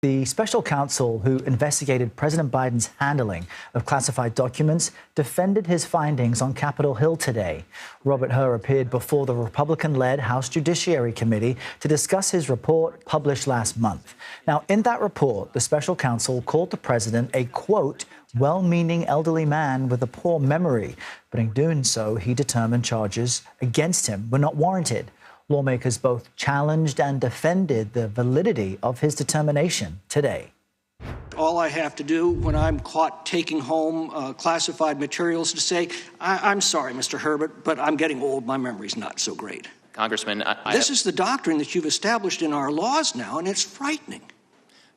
The special counsel who investigated President Biden's handling of classified documents defended his findings on Capitol Hill today. Robert Hur appeared before the Republican-led House Judiciary Committee to discuss his report published last month. Now, in that report, the special counsel called the president a, quote, well-meaning elderly man with a poor memory. But in doing so, he determined charges against him were not warranted. Lawmakers both challenged and defended the validity of his determination today. All I have to do when I'm caught taking home classified materials to say, I'm sorry, Mr. Herbert, but I'm getting old. My memory's not so great. Congressman, this is the doctrine that you've established in our laws now, and it's frightening.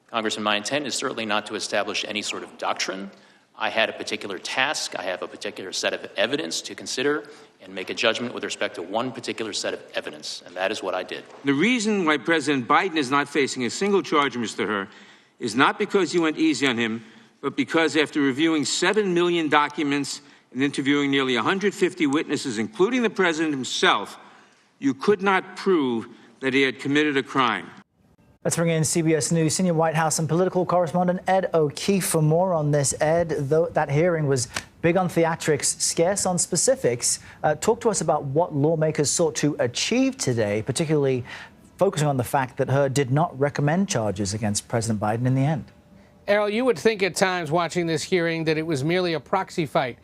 Congressman, my intent is certainly not to establish any sort of doctrine. I had a particular task. I have a particular set of evidence to consider and make a judgment with respect to one particular set of evidence, and that is what I did. The reason why President Biden is not facing a single charge, Mr. Hur, is not because you went easy on him, but because after reviewing 7 million documents and interviewing nearly 150 witnesses, including the president himself, you could not prove that he had committed a crime. Let's bring in CBS News senior White House and political correspondent Ed O'Keefe for more on this. Ed, though that hearing was big on theatrics, scarce on specifics, talk to us about what lawmakers sought to achieve today, particularly focusing on the fact that Hur did not recommend charges against President Biden in the end. Errol, you would think at times watching this hearing that it was merely a proxy fight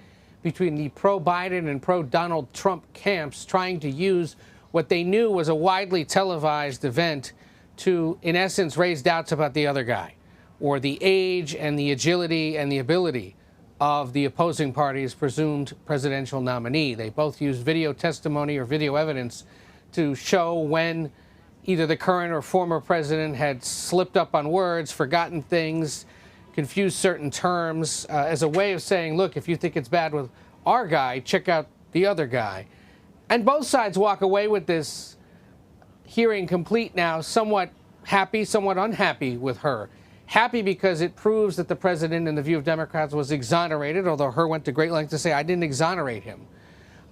between the pro-Biden and pro-Donald Trump camps trying to use what they knew was a widely televised event to, in essence, raise doubts about the other guy, or the age and the agility and the ability of the opposing party's presumed presidential nominee. They both used video testimony or video evidence to show when either the current or former president had slipped up on words, forgotten things, confused certain terms, as a way of saying, look, if you think it's bad with our guy, check out the other guy. And both sides walk away with this hearing complete now, somewhat happy, somewhat unhappy with Hur. Happy because it proves that the president, in the view of Democrats, was exonerated, although Hur went to great lengths to say, I didn't exonerate him.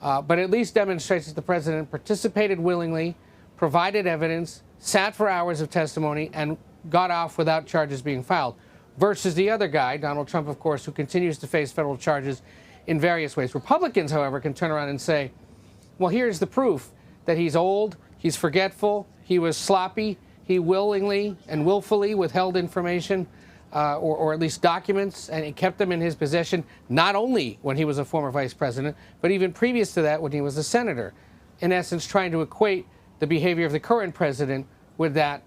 But at least demonstrates that the president participated willingly, provided evidence, sat for hours of testimony, and got off without charges being filed. Versus the other guy, Donald Trump, of course, who continues to face federal charges in various ways. Republicans, however, can turn around and say, well, here's the proof that he's old, he's forgetful, he was sloppy, he willingly and willfully withheld information or at least documents, and he kept them in his possession not only when he was a former vice president, but even previous to that when he was a senator. In essence, trying to equate the behavior of the current president with that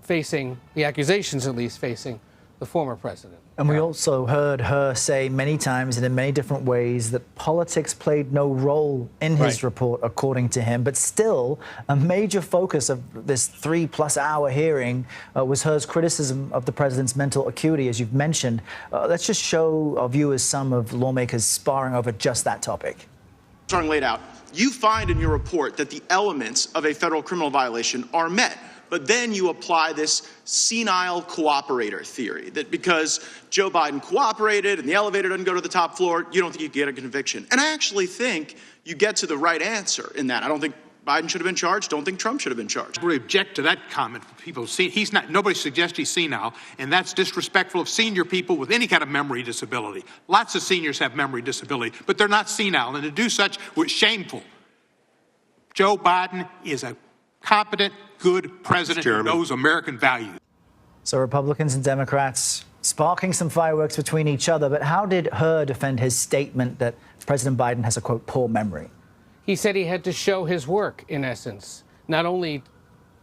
facing, the accusations at least, facing the former president. And we also heard Hur say many times and in many different ways that politics played no role in his report, according to him. But still, a major focus of this 3+ hour hearing was Hur's criticism of the president's mental acuity, as you've mentioned. Let's just show our viewers some of lawmakers sparring over just that topic. Laid out, you find in your report that the elements of a federal criminal violation are met. But then you apply this senile cooperator theory, that because Joe Biden cooperated and the elevator doesn't go to the top floor, you don't think you get a conviction. And I actually think you get to the right answer in that. I don't think Biden should have been charged. Don't think Trump should have been charged. We object to that comment. People see he's not. Nobody suggests he's senile, and that's disrespectful of senior people with any kind of memory disability. Lots of seniors have memory disability, but they're not senile, and to do such was shameful. Joe Biden is a competent, good president who knows American values. So Republicans and Democrats sparking some fireworks between each other. But how did Hur defend his statement that President Biden has a, quote, poor memory? He said he had to show his work, in essence, not only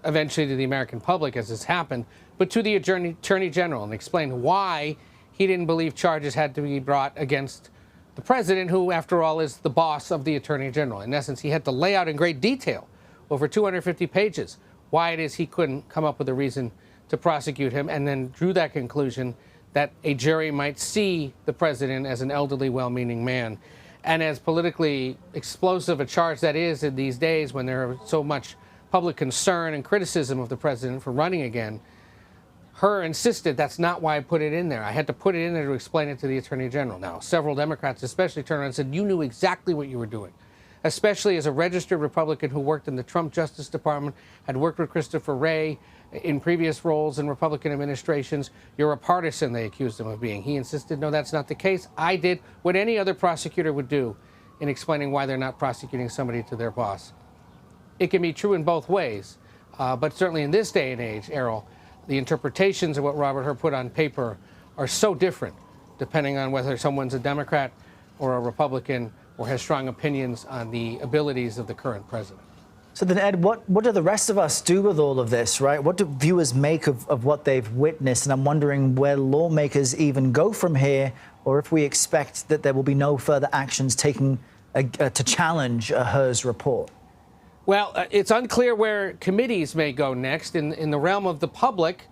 eventually to the American public, as has happened, but to the Attorney General, and explain why he didn't believe charges had to be brought against the president, who, after all, is the boss of the Attorney General. In essence, he had to lay out in great detail, over 250 pages, why it is he couldn't come up with a reason to prosecute him, and then drew that conclusion that a jury might see the president as an elderly, well-meaning man. And as politically explosive a charge that is in these days when there is so much public concern and criticism of the president for running again, Hur insisted that's not why I put it in there. I had to put it in there to explain it to the Attorney General. Now, several Democrats especially turned around and said, you knew exactly what you were doing. especially as a registered Republican who worked in the Trump Justice Department, had worked with Christopher Wray in previous roles in Republican administrations. You're a partisan, they accused him of being. He insisted, no, that's not the case. I did what any other prosecutor would do in explaining why they're not prosecuting somebody to their boss. It can be true in both ways, but certainly in this day and age, Errol, the interpretations of what Robert Hur put on paper are so different, depending on whether someone's a Democrat or a Republican or has strong opinions on the abilities of the current president. So then, Ed, what do the rest of us do with all of this, right? What do viewers make of what they've witnessed? And I'm wondering where lawmakers even go from here, or if we expect that there will be no further actions taken to challenge Hur's report. Well, it's unclear where committees may go next. In the realm of the public,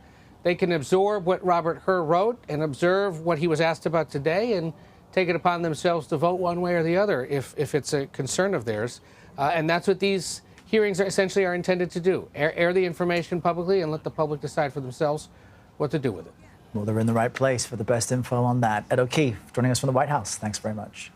they can absorb what Robert Hur wrote and observe what he was asked about today and take it upon themselves to vote one way or the other if it's a concern of theirs. And that's what these hearings essentially are intended to do. Air the information publicly and let the public decide for themselves what to do with it. Well, they're in the right place for the best info on that. Ed O'Keefe joining us from the White House. Thanks very much.